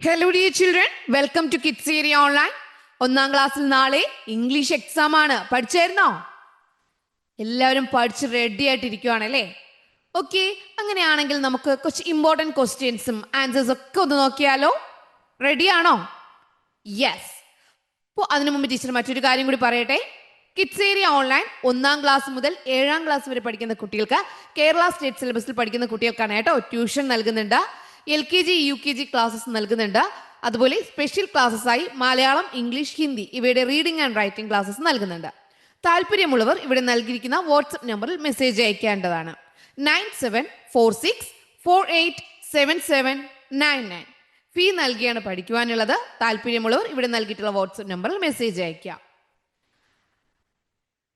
Hello dear children, welcome to Kids Area Online. ഒന്നാം ക്ലാസ്സിൽ നാളെ ഇംഗ്ലീഷ് എക്സാം ആണ്. പഠിച്ചായിരുന്നോ? എല്ലാവരും പഠിച്ച് റെഡി ആയിട്ടിരിക്കുവാണല്ലേ? ഓക്കെ, അങ്ങനെയാണെങ്കിൽ നമുക്ക് കുറച്ച് ഇമ്പോർട്ടൻറ്റ് ക്വസ്റ്റ്യൻസും ആൻസേഴ്സ് ഒക്കെ ഒന്ന് നോക്കിയാലോ? റെഡി ആണോ? യെസ്. അപ്പോൾ അതിനു മുമ്പ് ടീച്ചർ മറ്റൊരു കാര്യം കൂടി പറയട്ടെ. കിഡ്സ് ഏരിയ ഓൺലൈൻ ഒന്നാം ക്ലാസ് മുതൽ 7ാം ക്ലാസ് വരെ പഠിക്കുന്ന കുട്ടികൾക്ക് കേരള സ്റ്റേറ്റ് സിലബസിൽ പഠിക്കുന്ന കുട്ടികൾക്കാണ് കേട്ടോ ട്യൂഷൻ നൽകുന്നുണ്ട്. LKG UKG ക്ലാസ്സസ് നൽകുന്നുണ്ട്. അതുപോലെ സ്പെഷ്യൽ ക്ലാസ്സസ് ആയി മലയാളം, ഇംഗ്ലീഷ്, ഹിന്ദി ഇവയുടെ റീഡിംഗ് ആൻഡ് റൈറ്റിംഗ് ക്ലാസ്സസ് നൽകുന്നുണ്ട്. താല്പര്യമുള്ളവർ ഇവിടെ നൽകിയിരിക്കുന്ന വാട്സ്ആപ്പ് നമ്പറിൽ മെസ്സേജ് അയക്കേണ്ടതാണ്. 9746487799. ഫീ നൽകിയാണ് പഠിക്കുവാനുള്ളത്. താല്പര്യമുള്ളവർ ഇവിടെ നൽകിയിട്ടുള്ള വാട്സ്ആപ്പ് നമ്പറിൽ മെസ്സേജ് അയക്കാം.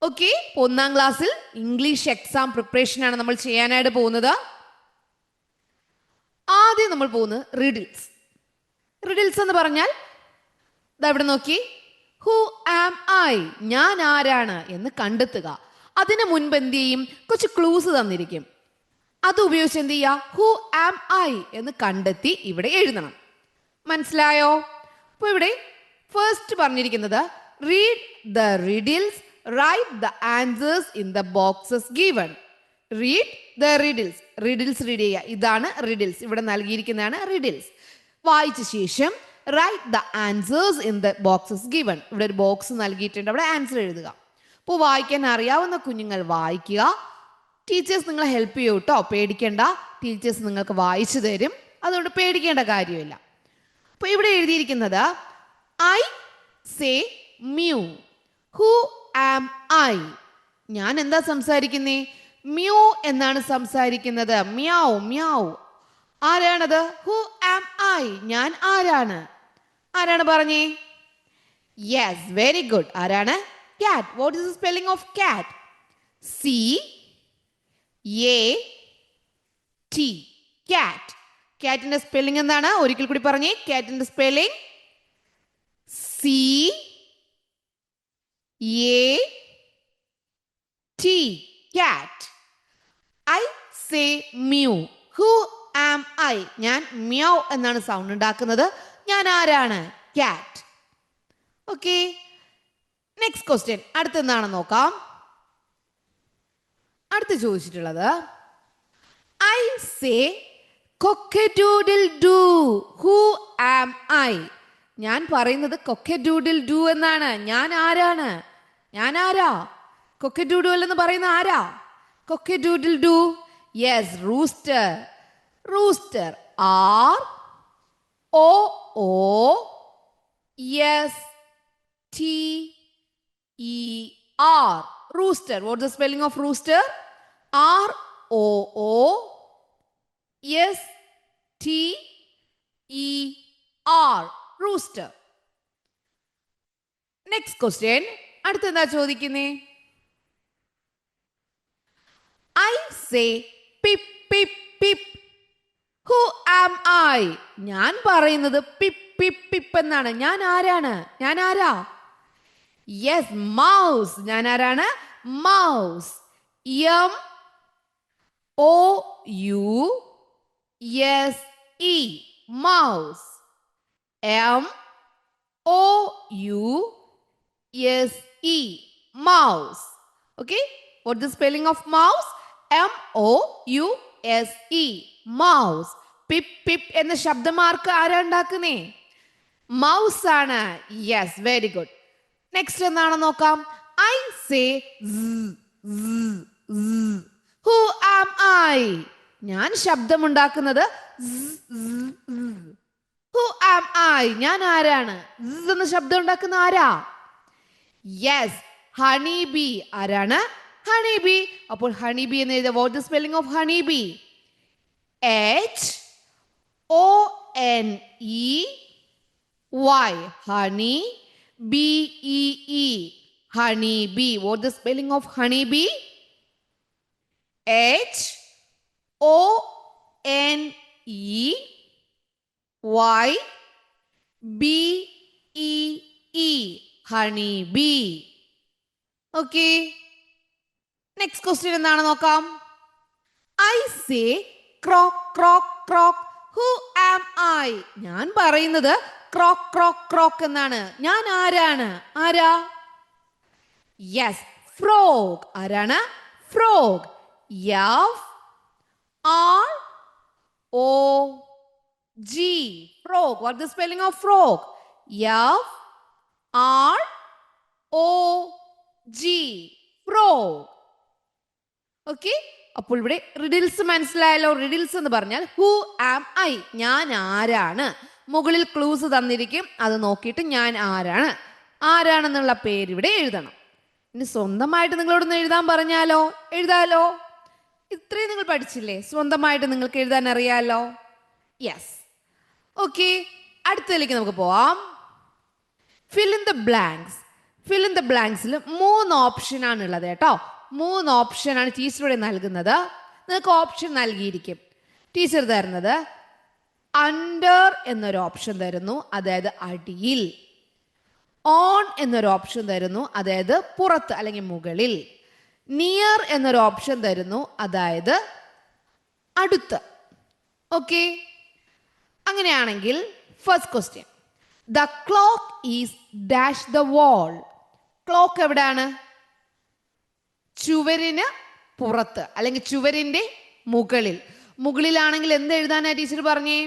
ഓക്കെ, ഒന്നാം ക്ലാസ്സിൽ ഇംഗ്ലീഷ് എക്സാം പ്രിപ്പറേഷൻ ആണ് നമ്മൾ ചെയ്യാനായിട്ട് പോകുന്നത്. ആദ്യം നമ്മൾ പോകുന്നത് റിഡിൽസ്. റിഡിൽസ് എന്ന് പറഞ്ഞാൽ ഇവിടെ നോക്കി, ഹു ആം ഐ, ഞാൻ ആരാണ് എന്ന് കണ്ടെത്തുക. അതിന് മുൻപ് എന്ത് ചെയ്യും, കുറച്ച് ക്ലൂസ് തന്നിരിക്കും. അത് ഉപയോഗിച്ച് എന്ത് ചെയ്യുക, ഹു ആം ഐ എന്ന് കണ്ടെത്തി ഇവിടെ എഴുതണം. മനസ്സിലായോ? അപ്പോൾ ഇവിടെ ഫസ്റ്റ് പറഞ്ഞിരിക്കുന്നത് read the riddles, write the answers in the boxes given. Read the riddles, riddles read ചെയ്യുക. ഇതാണ് റിഡിൽസ്, ഇവിടെ നൽകിയിരിക്കുന്നതാണ് റിഡിൽസ്. വായിച്ച ശേഷം write the answers in the boxes given. ഇവിടെ ഒരു ബോക്സ് നൽകിയിട്ടുണ്ട്, അവിടെ ആൻസർ എഴുതുക. അപ്പോൾ വായിക്കാൻ അറിയാവുന്ന കുഞ്ഞുങ്ങൾ വായിക്കുക. ടീച്ചേഴ്സ് നിങ്ങളെ ഹെൽപ്പ് ചെയ്യും കേട്ടോ, പേടിക്കേണ്ട. ടീച്ചേഴ്സ് നിങ്ങൾക്ക് വായിച്ചു തരും, അതുകൊണ്ട് പേടിക്കേണ്ട കാര്യമില്ല. അപ്പോൾ ഇവിടെ എഴുതിയിരിക്കുന്നത് I say mew. Who am I, ഞാൻ എന്താ സംസാരിക്കുന്നേ? മ്യൂ എന്നാണ് സംസാരിക്കുന്നത്. മ്യാവ് മ്യാവ്. ആരാണത്? ഹു ആം ഐ, ഞാൻ ആരാണ്? ആരാണ് പറഞ്ഞേ? Yes, very good. ആരാണ്? കാറ്റ്. What is the spelling of കാറ്റ്? CAT. കാറ്റ്. കാറ്റിന്റെ സ്പെല്ലിംഗ് എന്താണ്? ഒരിക്കൽ കൂടി പറഞ്ഞേ. കാറ്റിന്റെ spelling CAT. Cat. I say mew. Who am I, ഞാൻ മ്യാവ് എന്നാണ് സൗണ്ട് ഉണ്ടാക്കുന്നത്. ഞാൻ ആരാണ്? കാറ്റ്. Okay, next question. അടുത്തെന്താണെന്ന് നോക്കാം. അടുത്ത് ചോദിച്ചിട്ടുള്ളത് I say cock a doodle doo. Who am I, ഞാൻ പറയുന്നത് കൊക്കഡൂഡിൽ ഡു എന്നാണ്. ഞാൻ ആരാണ്? ഞാൻ ആരാ? കൊക്കഡൂഡിൽ എന്ന് പറയുന്ന ആരാ? Cock a doodle doo. Yes, rooster. Rooster. ROOSTER. Rooster. What's the spelling of rooster? ROOSTER. Rooster. Next question. അടുത്ത എന്താ ചോദിക്കുന്നേ? I say pip pip pip. Who am I? ഞാൻ പറയുന്നത് പിപ്പ് പിപ്പ് പിപ്പ് എന്നാണ്. ഞാൻ ആരാണ്? ഞാൻ ആരാ? Yes, mouse. ഞാൻ ആരാണ്? Mouse. MOUSE. Mouse. MOUSE. Mouse. Okay, what's the spelling of mouse? MOUSE. Mouse. പിപ്പ് പിപ്പ് എന്ന ശബ്ദമാർക്ക് ആരാ ഉണ്ടാക്കുന്നേ? മൗസ് ആണ്. Yes, very good. നെക്സ്റ്റ് എന്താണെന്ന് നോക്കാം. I say who am I, ഞാൻ ശബ്ദമുണ്ടാക്കുന്നത്. ഹു ആം ഐ, ഞാൻ ആരാണ്? എന്ന ശബ്ദം ഉണ്ടാക്കുന്ന ആരാ? Yes, honey bee. ആരാണ്? Honey bee. അപ്പോൾ ഹണി ബി എന്ന് എഴുതുക. What the spelling of honey bee? HONEY. Honey. BEE. Honey bee. What the spelling of honey bee? HONEYBEE. Honey bee. Okay. Next question എന്താണെന്ന് നോക്കാം. I say croak croak croak. Who am I? ഞാൻ പറയുന്നത് croak croak croak എന്നാണ്. ഞാൻ ആരാണ്? ആരാ? Yes, frog. ആരാണ്? Frog. F R O G. Frog. What the spelling of frog? F R O G. Frog. Okay, അപ്പോൾ ഇവിടെ റിഡിൽസ് മനസ്സിലായല്ലോ. റിഡിൽസ് എന്ന് പറഞ്ഞാൽ ഹു ആം ഐ? ഞാൻ ആരാണ്. മുകളിൽ ക്ലൂസ് തന്നിരിക്കും, അത് നോക്കിയിട്ട് ഞാൻ ആരാണെന്നുള്ള പേര് ഇവിടെ എഴുതണം. ഇനി സ്വന്തമായിട്ട് നിങ്ങളോടൊന്ന് എഴുതാൻ പറഞ്ഞാലോ? എഴുതാലോ? ഇത്രയും നിങ്ങൾ പഠിച്ചില്ലേ? സ്വന്തമായിട്ട് നിങ്ങൾക്ക് എഴുതാൻ അറിയാലോ? യെസ്. ഓക്കെ, അടുത്തതിലേക്ക് നമുക്ക് പോവാം. Fill in the blanks. Fill in the ബ്ലാങ്ക്സിൽ 3 ഓപ്ഷനാണ് ഉള്ളത് കേട്ടോ. 3 ഓപ്ഷനാണ് ടീച്ചർ ഇവിടെ നൽകുന്നത്. നിങ്ങൾക്ക് ഓപ്ഷൻ നൽകിയിരിക്കും. ടീച്ചർ തരുന്നത് അണ്ടർ എന്നൊരു ഓപ്ഷൻ തരുന്നു, അതായത് അടിയിൽ. ഓൺ എന്നൊരു ഓപ്ഷൻ തരുന്നു, അതായത് പുറത്ത് അല്ലെങ്കിൽ മുകളിൽ. നിയർ എന്നൊരു ഓപ്ഷൻ തരുന്നു, അതായത് അടുത്ത്. ഓക്കെ, അങ്ങനെയാണെങ്കിൽ first question, the clock is dash the wall. Clock എവിടെയാണ്? ചുവരിന് പുറത്ത് അല്ലെങ്കിൽ ചുവരിന്റെ മുകളിൽ. മുകളിലാണെങ്കിൽ എന്ത് എഴുതാനാ ടീച്ചർ പറഞ്ഞേ?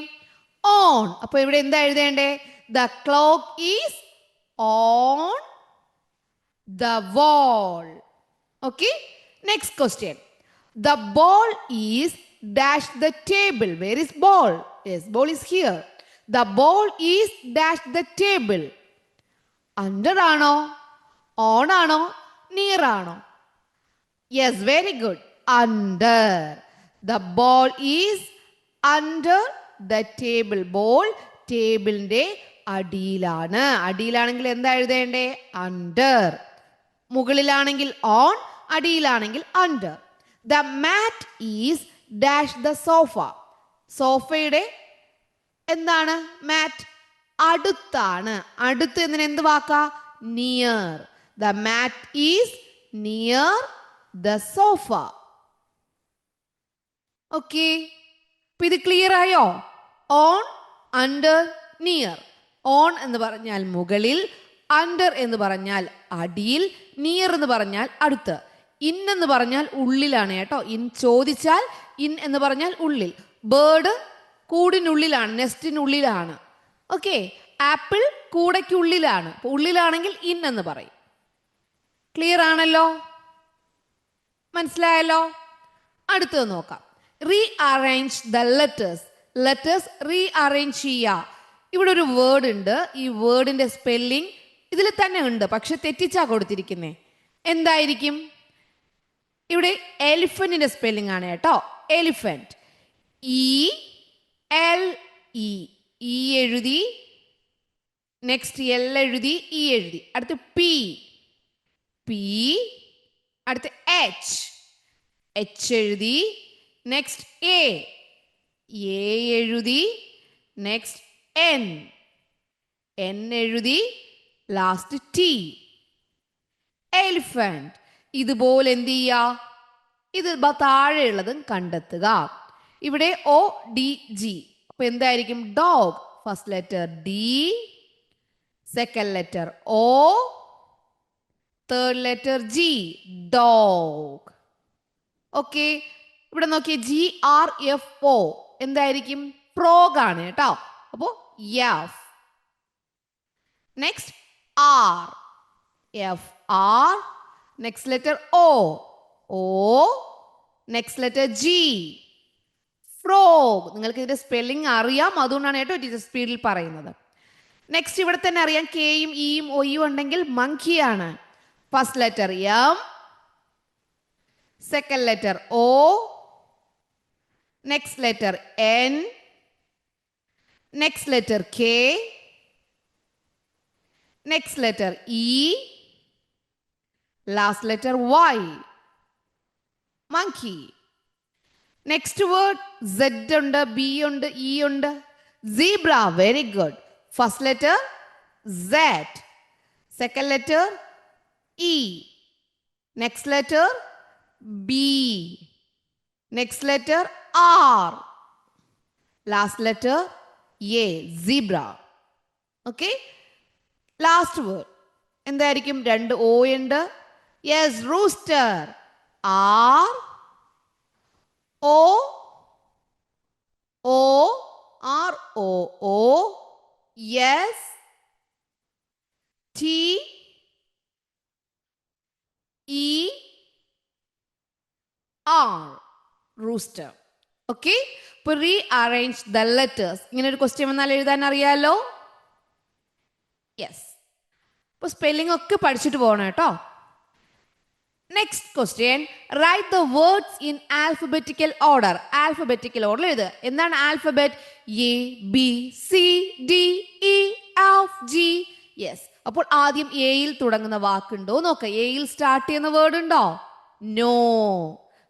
ഓൺ. അപ്പൊ ഇവിടെ എന്താ എഴുതേണ്ടേ? The clock is on the wall. Okay, next question, the ball is dash the table. Where is ball? Yes, ball is here. The ball is dash the table. Under ആണോ, on ആണോ, near ആണോ? Yes, very good. Under. The ball is under the table. Ball ടേബിളിന്റെ അടിയിലാണ്. അടിയിലാണെങ്കിൽ എന്താ എഴുതേണ്ടേ? Under. മുകളിലാണെങ്കിൽ on, അടിയിലാണെങ്കിൽ under. The mat is dash the sofa. സോഫയുടെ എന്താണ്? മാറ്റ്. അടുത്താണ്. അടുത്ത് എന്നതിന് എന്ത് വാക്കാ? Near. The mat is near the sofa. Okay, അപ്പൊ ഇത് ക്ലിയർ ആയോ? On, under, near. ഓൺ എന്ന് പറഞ്ഞാൽ മുകളിൽ, അണ്ടർ എന്ന് പറഞ്ഞാൽ അടിയിൽ, നിയർ എന്ന് പറഞ്ഞാൽ അടുത്ത്. ഇൻ എന്ന് പറഞ്ഞാൽ ഉള്ളിലാണ് കേട്ടോ. ഇൻ ചോദിച്ചാൽ ഇൻ എന്ന് പറഞ്ഞാൽ ഉള്ളിൽ. ബേർഡ് കൂടിനുള്ളിലാണ്, നെസ്റ്റിനുള്ളിലാണ്. ഓക്കെ, ആപ്പിൾ കൂടയ്ക്കുള്ളിലാണ്. ഉള്ളിലാണെങ്കിൽ ഇൻ എന്ന് പറയും. ക്ലിയർ ആണല്ലോ? മനസ്സിലായല്ലോ? അടുത്തത് നോക്കാം. Rearrange the letters. Letters rearrange ചെയ്യുക. ഇവിടെ ഒരു വേർഡ് ഉണ്ട്. ഈ വേർഡിന്റെ സ്പെല്ലിംഗ് ഇതിൽ തന്നെ ഉണ്ട്, പക്ഷെ തെറ്റിച്ചാ കൊടുത്തിരിക്കുന്നേ. എന്തായിരിക്കും? ഇവിടെ എലിഫന്റിന്റെ സ്പെല്ലിംഗ് ആണ് കേട്ടോ. എലിഫന്റ്. ELE. ഇ എഴുതി, നെക്സ്റ്റ് എൽ എഴുതി, ഇ എഴുതി, അടുത്ത് പി, അടുത്ത് എച്ച് എഴുതി, നെക്സ്റ്റ് എ എഴുതി, നെക്സ്റ്റ് എൻ എഴുതി, ലാസ്റ്റ് ടി. എലിഫന്റ്. ഇതുപോലെ എന്ത് ചെയ്യുക? ഇത് താഴെയുള്ളതും കണ്ടെത്തുക. ഇവിടെ ODG. അപ്പൊ എന്തായിരിക്കും? Dog. First letter D, second letter O, third letter G. Dog. Okay, ഇവിടെ നോക്കിയേ, GRFO എന്തായിരിക്കും? ഫ്രോഗ് ആണ് കേട്ടോ. അപ്പോ F. Next FR. Next letter O. Next letter G. Frog. നിങ്ങൾക്ക് ഇതിന്റെ സ്പെല്ലിംഗ് അറിയാം, അതുകൊണ്ടാണ് കേട്ടോ ടീച്ചർ സ്പീഡിൽ പറയുന്നത്. നെക്സ്റ്റ് ഇവിടെ തന്നെ അറിയാം, കെയും ഇയും ഒയും ഉണ്ടെങ്കിൽ മങ്കി ആണ്. First letter M, second letter O, next letter N, next letter K, next letter E, last letter Y. Monkey. Next word Z ഉണ്ട്, B ഉണ്ട്, E ഉണ്ട്. Zebra. Very good. First letter Z, second letter E, next letter B, next letter R, last letter A zebra. Okay, last word എന്തായിരിക്കും? രണ്ട് O ഉണ്ട്. Yes, rooster. R O O R O O S T E R rooster. Okay, ഇപ്പൊ re arrange the letters. ഇങ്ങനെ ഒരു question വന്നാൽ എഴുതാൻ അറിയാലോ? Yes. ഇപ്പൊ സ്പെല്ലിംഗ് ഒക്കെ പഠിച്ചിട്ട് പോകണം കേട്ടോ. Next question, write the words in alphabetical order. Alphabetical order എഴുതുക. എന്താണ് alphabet? A B C D E F G. Yes. അപ്പോൾ ആദ്യം എയിൽ തുടങ്ങുന്ന വാക്കുണ്ടോ നോക്ക. എയിൽ സ്റ്റാർട്ട് ചെയ്യുന്ന വേർഡ് ഉണ്ടോ? നോ.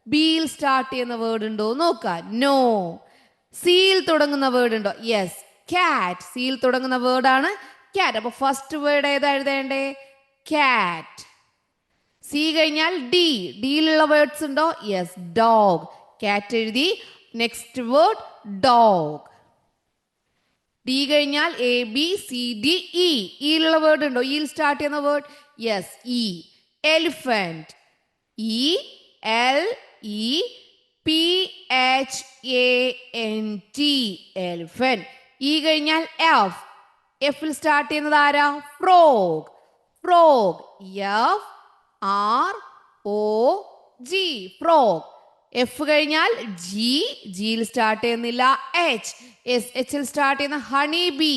ബിയിൽ സ്റ്റാർട്ട് ചെയ്യുന്ന വേർഡ് ഉണ്ടോ നോക്ക. നോ. സിയിൽ തുടങ്ങുന്ന വേർഡ് ഉണ്ടോ? യെസ്, കാറ്റ്. സിയിൽ തുടങ്ങുന്ന വേർഡാണ് കാറ്റ്. അപ്പൊ ഫസ്റ്റ് വേർഡ് ഏതാ എഴുതേണ്ടേ? കാറ്റ്. സി കഴിഞ്ഞാൽ ഡി. ഡിയിലുള്ള വേർഡ്സ് ഉണ്ടോ? Yes, dog. കാറ്റ് എഴുതി. Next word dog. ഡി കഴിഞ്ഞാൽ A B C D E. ഇയിലുള്ള വേർഡ് ഉണ്ടോ? ഇയിൽ സ്റ്റാർട്ട് ചെയ്യുന്ന word? Yes, E. Elephant. E L E P H A N T. Elephant. E കഴിഞ്ഞാൽ എഫ്. എഫിൽ സ്റ്റാർട്ട് ചെയ്യുന്നത് ആരാ? Frog. Frog. F R O G. Frog. F കഴിഞ്ഞാൽ G. ജിയിൽ സ്റ്റാർട്ട് ചെയ്യുന്നില്ല. എച്ച്. എസ്. എച്ചിൽ സ്റ്റാർട്ട് ചെയ്യുന്ന honey bee.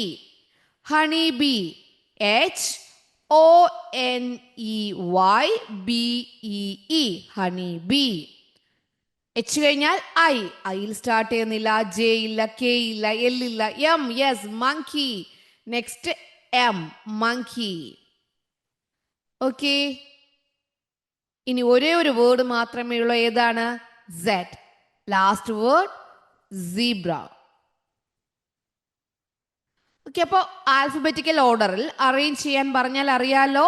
Honey bee. H O N E Y B E E. Honey bee. H കഴിഞ്ഞാൽ ഐ. ഐയിൽ സ്റ്റാർട്ട് ചെയ്യുന്നില്ല. ജെ ഇല്ല, K ഇല്ല, എൽ ഇല്ല. M. Yes, monkey. Next M. Monkey. Okay, ഇനി ഒരേ ഒരു വേർഡ് മാത്രമേ ഉള്ളൂ. ഏതാണ്? Z. Last word zebra. Okay, അപ്പോൾ ആൽഫബറ്റിക്കൽ ഓർഡറിൽ അറേഞ്ച് ചെയ്യാൻ പറഞ്ഞാൽ അറിയാലോ.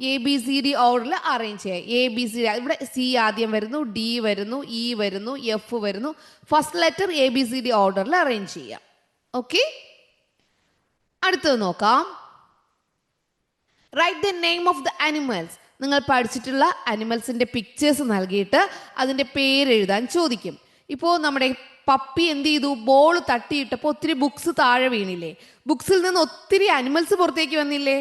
എ ബി സി ഡി ഓർഡറിൽ അറേഞ്ച് ചെയ്യാം. A B C D. ഇവിടെ സി ആദ്യം വരുന്നു, ഡി വരുന്നു, ഇ വരുന്നു, എഫ് വരുന്നു. First letter A B C D ഓർഡറിൽ അറേഞ്ച് ചെയ്യാം. ഓക്കെ, അടുത്തത് നോക്കാം. Write the name of the animals. നിങ്ങൾ പഠിച്ചിട്ടുള്ള അനിമൽസിന്റെ പിക്ചേഴ്സ് നൽകിയിട്ട് അതിന്റെ പേര് എഴുതാൻ ചോദിക്കും. ഇപ്പോൾ നമ്മുടെ പപ്പി എന്ത് ചെയ്തു? ബോൾ തട്ടിയിട്ടപ്പോൾ ഒത്തിരി ബുക്സ് താഴെ വീണില്ലേ? ബുക്സിൽ നിന്ന് ഒത്തിരി അനിമൽസ് പുറത്തേക്ക് വന്നില്ലേ?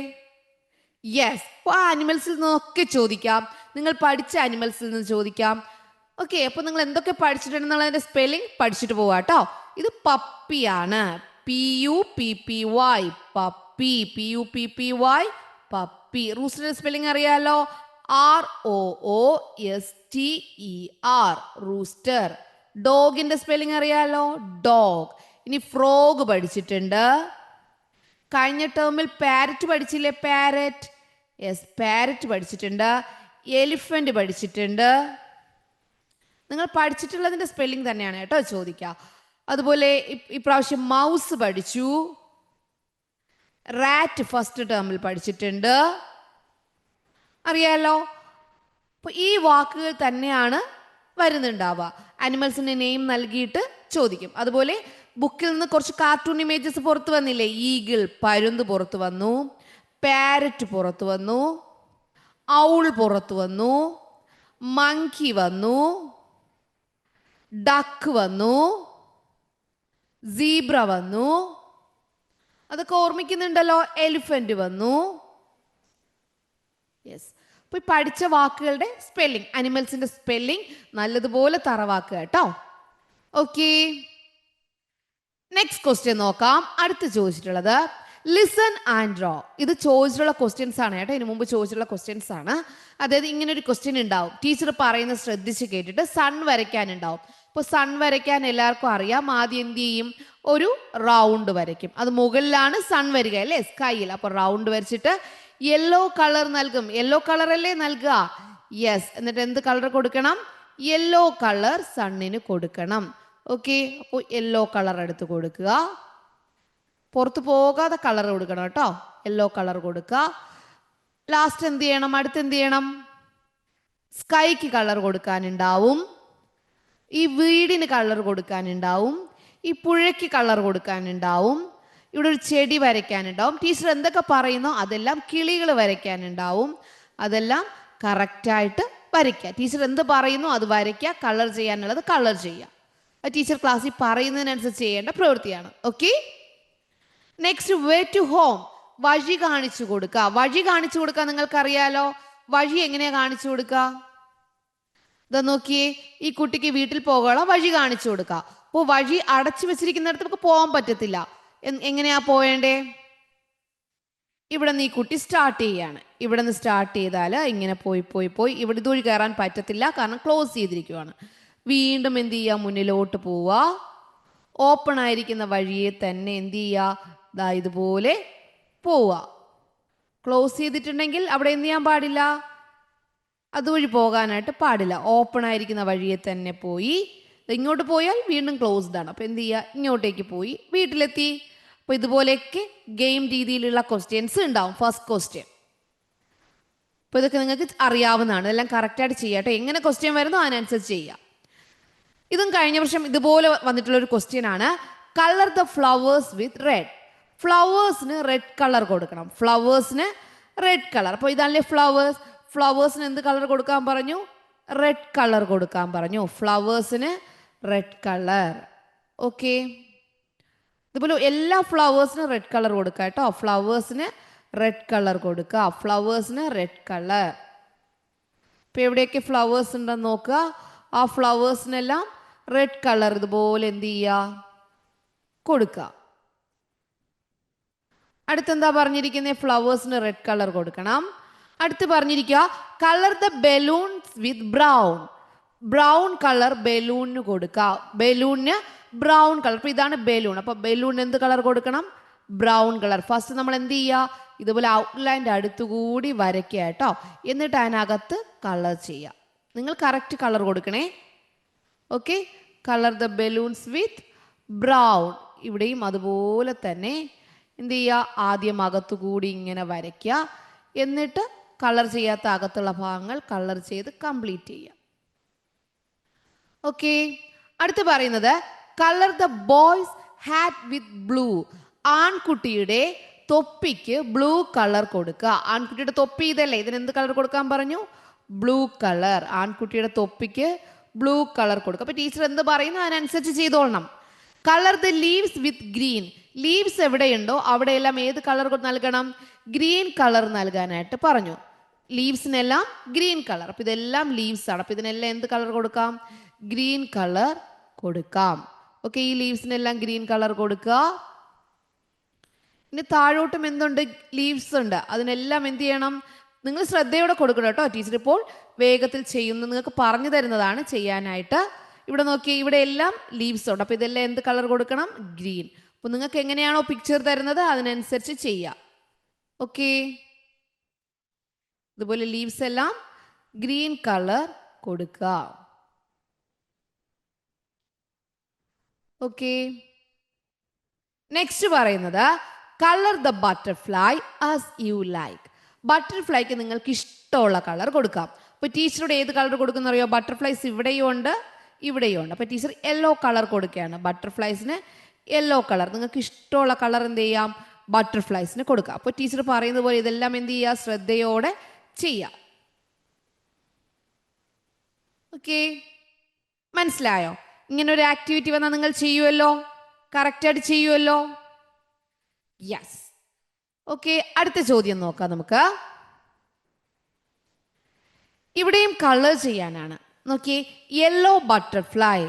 യെസ്. അപ്പോൾ ആ അനിമൽസിൽ നിന്നൊക്കെ ചോദിക്കാം. നിങ്ങൾ പഠിച്ച അനിമൽസിൽ നിന്ന് ചോദിക്കാം. ഓക്കെ, അപ്പോൾ നിങ്ങൾ എന്തൊക്കെ പഠിച്ചിട്ടുണ്ടെന്നുള്ളതിന്റെ സ്പെല്ലിംഗ് പഠിച്ചിട്ട് പോവാട്ടോ. ഇത് പപ്പിയാണ്. P U P P Y. Puppy. P U P P Y. Puppy. റൂസ്റ്ററിന്റെ സ്പെല്ലിംഗ് അറിയാലോ. R O O S T E R. Rooster. ഡോഗിന്റെ സ്പെല്ലിംഗ് അറിയാലോ. ഡോഗ്. ഇനി ഫ്രോഗ് പഠിച്ചിട്ടുണ്ട്. കഴിഞ്ഞ ടേമിൽ പാരറ്റ് പഠിച്ചില്ലേ? പാരറ്റ്. യെസ്, പാരറ്റ് പഠിച്ചിട്ടുണ്ട്. എലിഫന്റ് പഠിച്ചിട്ടുണ്ട്. നിങ്ങൾ പഠിച്ചിട്ടുള്ളതിന്റെ സ്പെല്ലിംഗ് തന്നെയാണ് കേട്ടോ ചോദിക്കുക. അതുപോലെ ഇപ്രാവശ്യം മൗസ് പഠിച്ചു. റാറ്റ് ഫസ്റ്റ് ടേമിൽ പഠിച്ചിട്ടുണ്ട്. അറിയാലോ. അപ്പൊ ഈ വാക്കുകൾ തന്നെയാണ് വരുന്നുണ്ടാവുക. അനിമൽസിന്റെ നെയിം നൽകിയിട്ട് ചോദിക്കും. അതുപോലെ ബുക്കിൽ നിന്ന് കുറച്ച് കാർട്ടൂൺ ഇമേജസ് പുറത്തു വന്നില്ലേ? ഈഗിൾ, പരുന്ത് പുറത്തു വന്നു. പാരറ്റ് പുറത്തു വന്നു. ഔൾ പുറത്തു വന്നു. മങ്കി വന്നു. ഡക്ക് വന്നു. സീബ്ര വന്നു. അതൊക്കെ ഓർമ്മിക്കുന്നുണ്ടല്ലോ. എലിഫന്റ് വന്നു. യെസ്. അപ്പൊ പഠിച്ച വാക്കുകളുടെ സ്പെല്ലിംഗ്, അനിമൽസിന്റെ സ്പെല്ലിംഗ് നല്ലതുപോലെ തറവാക്കുക കേട്ടോ. ഓക്കെ, നെക്സ്റ്റ് ക്വസ്റ്റ്യൻ നോക്കാം. അടുത്ത് ചോദിച്ചിട്ടുള്ളത് ലിസൺ ആൻഡ് ഡ്രോ. ഇത് ചോദിച്ചിട്ടുള്ള ക്വസ്റ്റ്യൻസ് ആണ് കേട്ടോ. ഇതിനു മുമ്പ് ചോദിച്ചിട്ടുള്ള ക്വസ്റ്റ്യൻസ് ആണ്. അതായത് ഇങ്ങനെ ഒരു ക്വസ്റ്റ്യൻ ഉണ്ടാവും. ടീച്ചർ പറയുന്നത് ശ്രദ്ധിച്ച് കേട്ടിട്ട് സൺ വരയ്ക്കാനുണ്ടാവും. ഇപ്പോൾ സൺ വരയ്ക്കാൻ എല്ലാവർക്കും അറിയാം. ആദ്യം എന്ത് ചെയ്യും? ഒരു റൗണ്ട് വരയ്ക്കും. അത് മുകളിലാണ് സൺ വരിക അല്ലേ? സ്കൈയിൽ. അപ്പോൾ റൗണ്ട് വരച്ചിട്ട് യെല്ലോ കളർ നൽകും. യെല്ലോ കളർ അല്ലേ നൽകുക? യെസ്. എന്നിട്ട് എന്ത് കളർ കൊടുക്കണം? യെല്ലോ കളർ സണ്ണിന് കൊടുക്കണം. ഓക്കെ, അപ്പോൾ യെല്ലോ കളർ എടുത്ത് കൊടുക്കുക. പുറത്ത് പോകാതെ കളർ കൊടുക്കണം കേട്ടോ. യെല്ലോ കളർ കൊടുക്കുക. ലാസ്റ്റ് എന്ത് ചെയ്യണം? അടുത്ത് എന്ത് ചെയ്യണം? സ്കൈക്ക് കളർ കൊടുക്കാനുണ്ടാവും. ഈ വീടിന് കളർ കൊടുക്കാനുണ്ടാവും. ഈ പുഴയ്ക്ക് കളർ കൊടുക്കാനുണ്ടാവും. ഇവിടെ ഒരു ചെടി വരയ്ക്കാനുണ്ടാവും. ടീച്ചർ എന്തൊക്കെ പറയുന്നോ അതെല്ലാം കിളികൾ വരയ്ക്കാനുണ്ടാവും. അതെല്ലാം കറക്റ്റായിട്ട് വരയ്ക്കുക. ടീച്ചർ എന്ത് പറയുന്നു അത് വരയ്ക്കുക, കളർ ചെയ്യാനുള്ളത് കളർ ചെയ്യുക. അത് ടീച്ചർ ക്ലാസ്സിൽ പറയുന്നതിനനുസരിച്ച് ചെയ്യേണ്ട പ്രവൃത്തിയാണ്. Okay. Next, way to home, വഴി കാണിച്ചു കൊടുക്കുക. വഴി കാണിച്ചു കൊടുക്കുക നിങ്ങൾക്കറിയാലോ. വഴി എങ്ങനെയാ കാണിച്ചു കൊടുക്കുക? ഇതാ നോക്കിയേ, ഈ കുട്ടിക്ക് വീട്ടിൽ പോകാനുള്ള വഴി കാണിച്ചു കൊടുക്കുക. അപ്പോൾ വഴി അടച്ചു വെച്ചിരിക്കുന്നിടത്ത് നമുക്ക് പോകാൻ പറ്റത്തില്ല. എങ്ങനെയാ പോയേണ്ടേ? ഇവിടെ നിന്ന് ഈ കുട്ടി സ്റ്റാർട്ട് ചെയ്യാണ്. ഇവിടെ നിന്ന് സ്റ്റാർട്ട് ചെയ്താൽ ഇങ്ങനെ പോയി പോയി പോയി ഇവിടെ ഇതുവഴി കയറാൻ പറ്റത്തില്ല, കാരണം ക്ലോസ് ചെയ്തിരിക്കുവാണ്. വീണ്ടും എന്ത് ചെയ്യുക? മുന്നിലോട്ട് പോവുക. ഓപ്പൺ ആയിരിക്കുന്ന വഴിയെ തന്നെ എന്ത് ചെയ്യുക? ദാ ഇതുപോലെ പോവുക. ക്ലോസ് ചെയ്തിട്ടുണ്ടെങ്കിൽ അവിടെ എന്ത് ചെയ്യാൻ പാടില്ല? അതുവഴി പോകാനായിട്ട് പാടില്ല. ഓപ്പൺ ആയിരിക്കുന്ന വഴിയെ തന്നെ പോയി ഇങ്ങോട്ട് പോയാൽ വീണ്ടും ക്ലോസ്ഡ് ആണ്. അപ്പോൾ എന്ത് ചെയ്യുക? ഇങ്ങോട്ടേക്ക് പോയി വീട്ടിലെത്തി. അപ്പോൾ ഇതുപോലെയൊക്കെ ഗെയിം രീതിയിലുള്ള ക്വസ്റ്റ്യൻസ് ഉണ്ടാവും. First question. അപ്പോൾ ഇതൊക്കെ നിങ്ങൾക്ക് അറിയാവുന്നതാണ്. ഇതെല്ലാം കറക്റ്റായിട്ട് ചെയ്യാട്ടോ. എങ്ങനെ ക്വസ്റ്റ്യൻ വരുന്നോ അതിനനുസരിച്ച് ചെയ്യാം. ഇതും കഴിഞ്ഞ വർഷം ഇതുപോലെ വന്നിട്ടുള്ള ഒരു ക്വസ്റ്റ്യൻ ആണ്. Colour the flowers with red. ഫ്ലവേഴ്സിന് റെഡ് കളർ കൊടുക്കണം. ഫ്ലവേഴ്സിന് റെഡ് കളർ. അപ്പോൾ ഇതല്ലേ ഫ്ലവേഴ്സ്. ഫ്ലവേഴ്സിന് എന്ത് കളർ കൊടുക്കാൻ പറഞ്ഞു? റെഡ് കളർ കൊടുക്കാൻ പറഞ്ഞു. ഫ്ലവേഴ്സിന് റെഡ് കളർ. ഓക്കെ. ഇതുപോലെ എല്ലാ ഫ്ലവേഴ്സിനും റെഡ് കളർ കൊടുക്കുക കേട്ടോ. ഫ്ലവേഴ്സിന് റെഡ് കളർ കൊടുക്കുക. ഫ്ലവേഴ്സിന് റെഡ് കളർ. ഇപ്പം എവിടെയൊക്കെ ഫ്ലവേഴ്സ് ഉണ്ടെന്ന് നോക്കുക. ആ ഫ്ലവേഴ്സിനെല്ലാം റെഡ് കളർ ഇതുപോലെ എന്ത് ചെയ്യുക? കൊടുക്കുക. അടുത്തെന്താ പറഞ്ഞിരിക്കുന്നത്? ഫ്ലവേഴ്സിന് റെഡ് കളർ കൊടുക്കണം. അടുത്ത് പറഞ്ഞിരിക്കുക colour the balloons with brown. Brown colour ബലൂണിന് കൊടുക്കുക. ബലൂണിന് ബ്രൗൺ കളർ. അപ്പൊ ഇതാണ് ബലൂൺ. അപ്പൊ ബലൂണിന് എന്ത് കളർ കൊടുക്കണം? Brown colour. ഫസ്റ്റ് നമ്മൾ എന്ത് ചെയ്യുക? ഇതുപോലെ ഔട്ട്ലൈൻ്റെ അടുത്തുകൂടി വരയ്ക്കുക കേട്ടോ. എന്നിട്ട് അതിനകത്ത് കളർ ചെയ്യുക. നിങ്ങൾ കറക്റ്റ് കളർ കൊടുക്കണേ. Okay. Colour the balloons with brown. ഇവിടെയും അതുപോലെ തന്നെ എന്ത് ചെയ്യുക? ആദ്യം അകത്തുകൂടി ഇങ്ങനെ വരയ്ക്കുക. എന്നിട്ട് കളർ ചെയ്യാത്ത അകത്തുള്ള ഭാഗങ്ങൾ കളർ ചെയ്ത് കംപ്ലീറ്റ് ചെയ്യുക. ഓക്കെ. അടുത്ത് പറയുന്നത് colour the boy's hat with blue. ആൺകുട്ടിയുടെ തൊപ്പിക്ക് ബ്ലൂ കളർ കൊടുക്കുക. ആൺകുട്ടിയുടെ തൊപ്പി ഇതല്ലേ, ഇതിന് എന്ത് കളർ കൊടുക്കാൻ പറഞ്ഞു? Blue colour. ആൺകുട്ടിയുടെ തൊപ്പിക്ക് ബ്ലൂ കളർ കൊടുക്കുക. അപ്പൊ ടീച്ചർ എന്ത് പറയുന്നു അതിനനുസരിച്ച് ചെയ്തോളണം. Colour the leaves with green. Leaves എവിടെയുണ്ടോ അവിടെയെല്ലാം ഏത് കളർ നൽകണം? ഗ്രീൻ കളർ നൽകാനായിട്ട് പറഞ്ഞു. ലീവ്സിനെല്ലാം ഗ്രീൻ കളർ. അപ്പൊ ഇതെല്ലാം ലീവ്സ് ആണ്. അപ്പൊ ഇതിനെല്ലാം എന്ത് കളർ കൊടുക്കാം? ഗ്രീൻ കളർ കൊടുക്കാം. ഓക്കെ. ഈ ലീവ്സിനെല്ലാം ഗ്രീൻ കളർ കൊടുക്കുക. ഇനി താഴോട്ടും എന്തുണ്ട്? ലീവ്സ് ഉണ്ട്. അതിനെല്ലാം എന്ത് ചെയ്യണം? നിങ്ങൾ ശ്രദ്ധയോടെ കൊടുക്കണം കേട്ടോ. ടീച്ചർ ഇപ്പോൾ വേഗത്തിൽ ചെയ്യുന്നു, നിങ്ങൾക്ക് പറഞ്ഞു തരുന്നതാണ് ചെയ്യാനായിട്ട്. ഇവിടെ നോക്കി, ഇവിടെ എല്ലാം ലീവ്സ് ഉണ്ട്. അപ്പൊ ഇതെല്ലാം എന്ത് കളർ കൊടുക്കണം? ഗ്രീൻ. അപ്പൊ നിങ്ങൾക്ക് എങ്ങനെയാണോ പിക്ചർ തരുന്നത് അതിനനുസരിച്ച് ചെയ്യാം. ഓക്കെ. ഇതുപോലെ ലീവ്സ് എല്ലാം ഗ്രീൻ കളർ കൊടുക്കുക. ഓക്കെ. നെക്സ്റ്റ് പറയുന്നത് colour the butterfly as you like. ബട്ടർഫ്ലൈക്ക് നിങ്ങൾക്ക് ഇഷ്ടമുള്ള കളർ കൊടുക്കാം. അപ്പൊ ടീച്ചറുടെ ഏത് കളർ കൊടുക്കുന്ന അറിയോ? ബട്ടർഫ്ലൈസ് ഇവിടെയും ഉണ്ട് ഇവിടെയും ഉണ്ട്. അപ്പൊ ടീച്ചർ യെല്ലോ കളർ കൊടുക്കുകയാണ്. ബട്ടർഫ്ലൈസിന് യെല്ലോ കളർ. നിങ്ങൾക്ക് ഇഷ്ടമുള്ള കളർ എന്ത് ചെയ്യാം? ബട്ടർഫ്ലൈസിന് കൊടുക്കുക. അപ്പോൾ ടീച്ചർ പറയുന്നത് പോലെ ഇതെല്ലാം എന്ത് ചെയ്യുക? ശ്രദ്ധയോടെ ചെയ്യാം. ഓക്കെ. മനസ്സിലായോ? ഇങ്ങനെ ഒരു ആക്ടിവിറ്റി വന്നാൽ നിങ്ങൾ ചെയ്യുമല്ലോ, കറക്റ്റായിട്ട് ചെയ്യുമല്ലോ. യെസ്. ഓക്കെ. അടുത്ത ചോദ്യം നോക്കാം നമുക്ക്. ഇവിടെയും കളർ ചെയ്യാനാണ്. നോക്കിയേ, യെല്ലോ ബട്ടർഫ്ലൈ.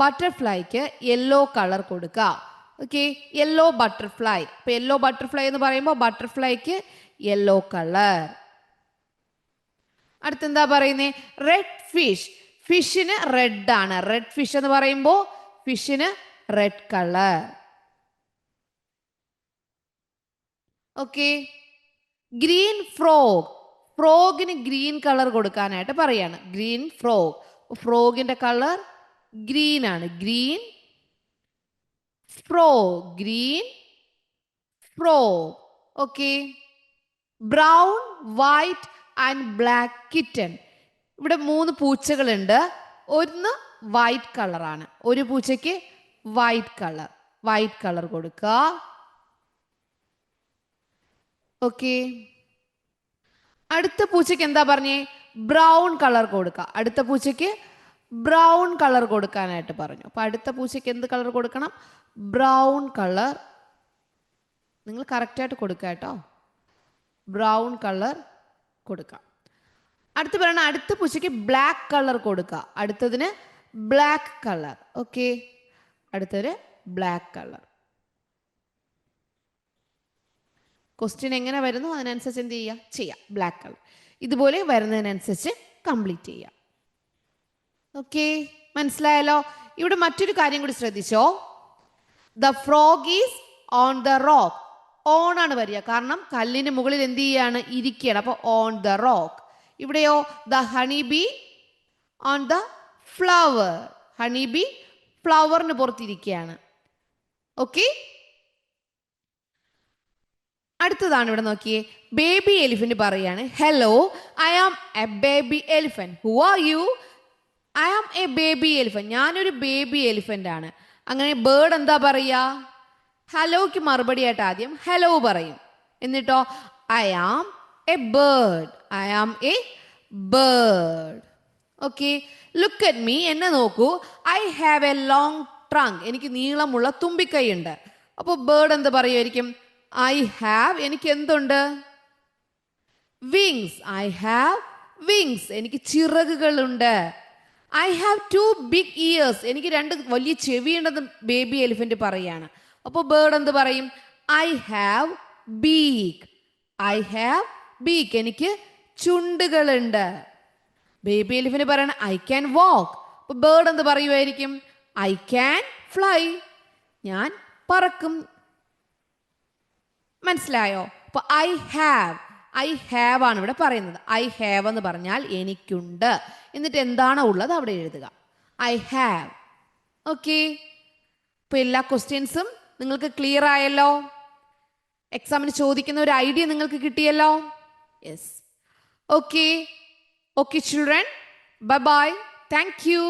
ബട്ടർഫ്ലൈക്ക് യെല്ലോ കളർ കൊടുക്കുക. ഓക്കെ. Yellow butterfly. ഇപ്പൊ യെല്ലോ ബട്ടർഫ്ലൈ എന്ന് പറയുമ്പോൾ ബട്ടർഫ്ലൈക്ക് യെല്ലോ കളർ. അടുത്തെന്താ പറയുന്നേ? Red fish. ഫിഷിന് റെഡ് ആണ്. റെഡ് ഫിഷ് എന്ന് പറയുമ്പോൾ ഫിഷിന് red colour. Okay. Green frog. ഫ്രോഗിന് ഗ്രീൻ കളർ കൊടുക്കാനായിട്ട് പറയാണ്. Green frog. ഫ്രോഗിന്റെ കളർ ഗ്രീൻ ആണ്. Green frog. Green frog. Okay. Brown, white and black kitten. ഇവിടെ 3 പൂച്ചകളുണ്ട്. ഒന്ന് വൈറ്റ് കളറാണ്. ഒരു പൂച്ചയ്ക്ക് വൈറ്റ് കളർ. വൈറ്റ് കളർ കൊടുക്കുക. ഓക്കെ. അടുത്ത പൂച്ചയ്ക്ക് എന്താ പറഞ്ഞേ? ബ്രൗൺ കളർ കൊടുക്കുക. അടുത്ത പൂച്ചയ്ക്ക് ബ്രൗൺ കളർ കൊടുക്കാനായിട്ട് പറഞ്ഞു. അപ്പൊ അടുത്ത പൂച്ചയ്ക്ക് എന്ത് കളർ കൊടുക്കണം? Brown colour. നിങ്ങൾ കറക്റ്റായിട്ട് കൊടുക്കുക കേട്ടോ. ബ്രൗൺ കളർ കൊടുക്കാം. അടുത്ത് പറയണ അടുത്ത പൂച്ചയ്ക്ക് ബ്ലാക്ക് കളർ കൊടുക്കുക. അടുത്തതിന് ബ്ലാക്ക് കളർ. ഓക്കെ. അടുത്തത് ബ്ലാക്ക് കളർ. ക്വസ്റ്റ്യൻ എങ്ങനെ വരുന്നു അതിനനുസരിച്ച് എന്ത് ചെയ്യാം, ബ്ലാക്ക് കളർ. ഇതുപോലെ വരുന്നതിനനുസരിച്ച് കംപ്ലീറ്റ് ചെയ്യാം. ഓക്കെ, മനസ്സിലായല്ലോ. ഇവിടെ മറ്റൊരു കാര്യം കൂടി ശ്രദ്ധിച്ചോ. The frog is on the rock. On ആണ് വരിക, കാരണം കല്ലിന് മുകളിൽ എന്ത് ചെയ്യാണ്, ഇരിക്കുകയാണ്. അപ്പോൾ ഓൺ ദ റോക്ക്. ഇവിടെയോ the honey bee on the flower. Honey bee ഫ്ലവറിന് പുറത്തിരിക്കുകയാണ്. ഓക്കെ. അടുത്തതാണ് ഇവിടെ നോക്കിയേ. ബേബി എലിഫന്റ് പറയാണ്, hello I am a baby elephant. Who are you? I am a baby elephant. ഞാനൊരു ബേബി എലിഫന്റ് ആണ്. അങ്ങനെ ബേർഡ് എന്താ പറയുക? ഹലോയ്ക്ക് മറുപടി ആയിട്ട് ആദ്യം ഹലോ പറയും. എന്നിട്ടോ I am a bird. I am a bird. Okay. Look at me. എന്നെ നോക്കൂ. I have a long trunk. എനിക്ക് നീളമുള്ള തുമ്പിക്കൈ ഉണ്ട്. അപ്പോൾ ബേർഡ് എന്ത് പറയുമായിരിക്കും? ഐ ഹാവ്, എനിക്ക് എന്തുണ്ട്? വിങ്സ്. I have wings. എനിക്ക് ചിറകുകളുണ്ട്. I have 2 big ears. എനിക്ക് 2 വലിയ ചെവിയുണ്ടെന്ന് ബേബി എലിഫന്റ് പറയാണ്. അപ്പോൾ ബേർഡ് എന്ത് പറയും? I have beak. I have beak. എനിക്ക് ചുണ്ടുകളുണ്ട്. ബേബി എലിഫന്റ് പറയണ ഐ ക്യാൻ വാക്ക്. അപ്പോൾ ബേർഡ് എന്ത് പറയുമായിരിക്കും? I can fly. ഞാൻ പറക്കും. മനസ്സിലായോ? അപ്പൊ ഐ ഹാവ് ആണ് ഇവിടെ പറയുന്നത്. ഐ ഹാവ് എന്ന് പറഞ്ഞാൽ എനിക്കുണ്ട്. എന്നിട്ട് എന്താണോ ഉള്ളത് അവിടെ എഴുതുക. I have. ഓക്കെ. ഇപ്പൊ എല്ലാ ക്വസ്റ്റ്യൻസും നിങ്ങൾക്ക് ക്ലിയർ ആയല്ലോ. എക്സാമിന് ചോദിക്കുന്ന ഒരു ഐഡിയ നിങ്ങൾക്ക് കിട്ടിയല്ലോ. Yes. Okay. Okay children, bye bye. Thank you.